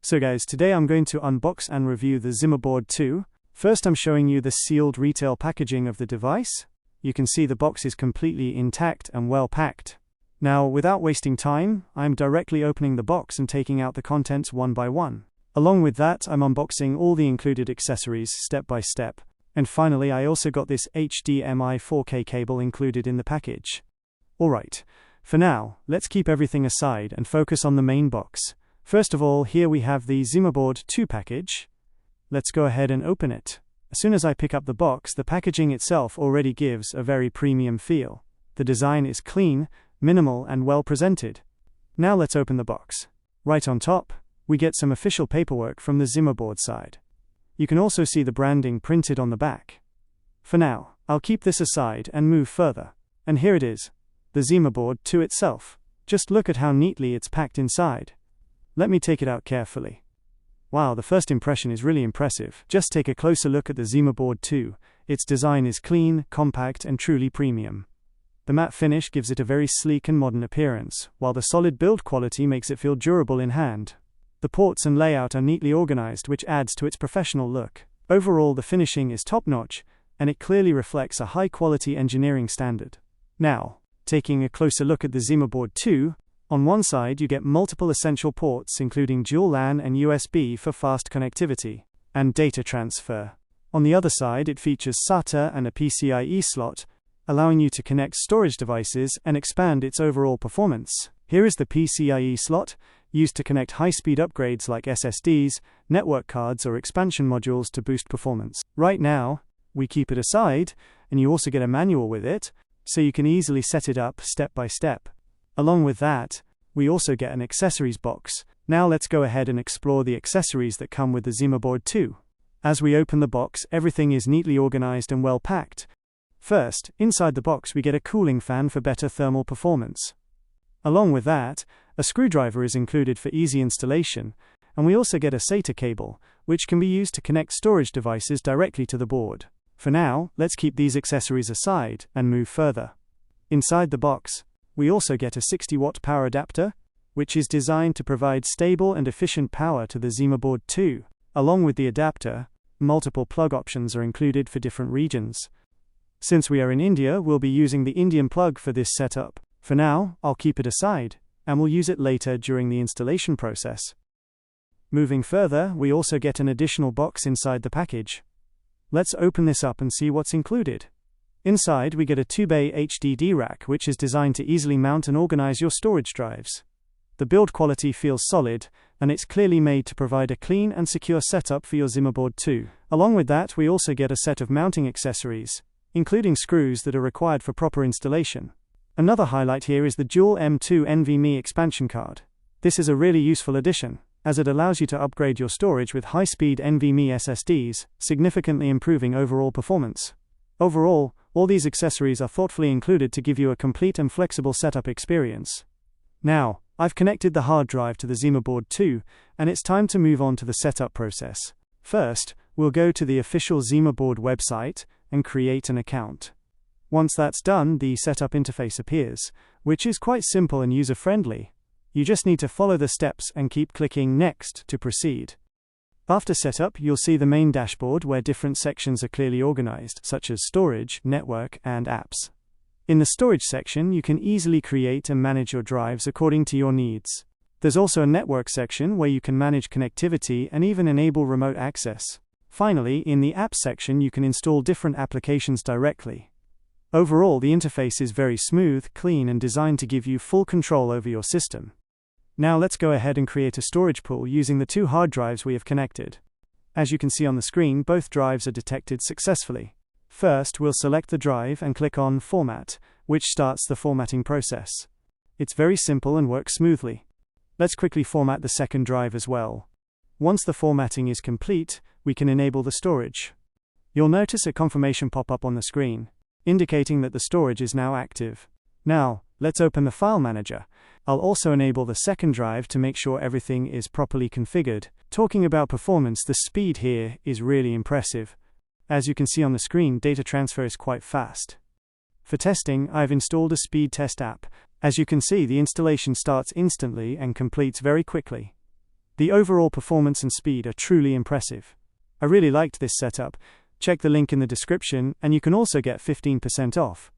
So guys, today I'm going to unbox and review the ZimaBoard 2. First I'm showing you the sealed retail packaging of the device. You can see the box is completely intact and well packed. Now, without wasting time, I'm directly opening the box and taking out the contents one by one. Along with that, I'm unboxing all the included accessories step by step. And finally, I also got this HDMI 4K cable included in the package. Alright, for now, let's keep everything aside and focus on the main box. First of all, here we have the ZimaBoard 2 package. Let's go ahead and open it. As soon as I pick up the box, the packaging itself already gives a very premium feel. The design is clean, minimal, and well presented. Now let's open the box. Right on top, we get some official paperwork from the ZimaBoard side. You can also see the branding printed on the back. For now, I'll keep this aside and move further. And here it is, the ZimaBoard 2 itself. Just look at how neatly it's packed inside. Let me take it out carefully. Wow, the first impression is really impressive. Just take a closer look at the ZimaBoard 2. Its design is clean, compact, and truly premium. The matte finish gives it a very sleek and modern appearance, while the solid build quality makes it feel durable in hand. The ports and layout are neatly organized, which adds to its professional look. Overall, the finishing is top-notch, and it clearly reflects a high-quality engineering standard. Now, taking a closer look at the ZimaBoard 2, on one side you get multiple essential ports including dual LAN and USB for fast connectivity and data transfer. On the other side it features SATA and a PCIe slot, allowing you to connect storage devices and expand its overall performance. Here is the PCIe slot, used to connect high-speed upgrades like SSDs, network cards, or expansion modules to boost performance. Right now, we keep it aside, and you also get a manual with it, so you can easily set it up step by step. Along with that, we also get an accessories box. Now let's go ahead and explore the accessories that come with the ZimaBoard 2. As we open the box, everything is neatly organized and well packed. First, inside the box we get a cooling fan for better thermal performance. Along with that, a screwdriver is included for easy installation, and we also get a SATA cable, which can be used to connect storage devices directly to the board. For now, let's keep these accessories aside and move further. Inside the box, we also get a 60-watt power adapter, which is designed to provide stable and efficient power to the ZimaBoard 2. Along with the adapter, multiple plug options are included for different regions. Since we are in India, we'll be using the Indian plug for this setup. For now, I'll keep it aside, and we'll use it later during the installation process. Moving further, we also get an additional box inside the package. Let's open this up and see what's included. Inside, we get a 2-bay HDD rack, which is designed to easily mount and organize your storage drives. The build quality feels solid, and it's clearly made to provide a clean and secure setup for your ZimaBoard 2. Along with that, we also get a set of mounting accessories, including screws that are required for proper installation. Another highlight here is the dual M2 NVMe expansion card. This is a really useful addition, as it allows you to upgrade your storage with high-speed NVMe SSDs, significantly improving overall performance. Overall, all these accessories are thoughtfully included to give you a complete and flexible setup experience. Now, I've connected the hard drive to the ZimaBoard 2, and it's time to move on to the setup process. First, we'll go to the official ZimaBoard website and create an account. Once that's done, the setup interface appears, which is quite simple and user-friendly. You just need to follow the steps and keep clicking Next to proceed. After setup, you'll see the main dashboard where different sections are clearly organized, such as storage, network, and apps. In the storage section, you can easily create and manage your drives according to your needs. There's also a network section where you can manage connectivity and even enable remote access. Finally, in the apps section, you can install different applications directly. Overall, the interface is very smooth, clean, and designed to give you full control over your system. Now let's go ahead and create a storage pool using the two hard drives we have connected. As you can see on the screen, both drives are detected successfully. First, we'll select the drive and click on Format, which starts the formatting process. It's very simple and works smoothly. Let's quickly format the second drive as well. Once the formatting is complete, we can enable the storage. You'll notice a confirmation pop up on the screen, indicating that the storage is now active. Now, let's open the file manager. I'll also enable the second drive to make sure everything is properly configured. Talking about performance, the speed here is really impressive. As you can see on the screen, data transfer is quite fast. For testing, I've installed a speed test app. As you can see, the installation starts instantly and completes very quickly. The overall performance and speed are truly impressive. I really liked this setup. Check the link in the description, and you can also get 15% off.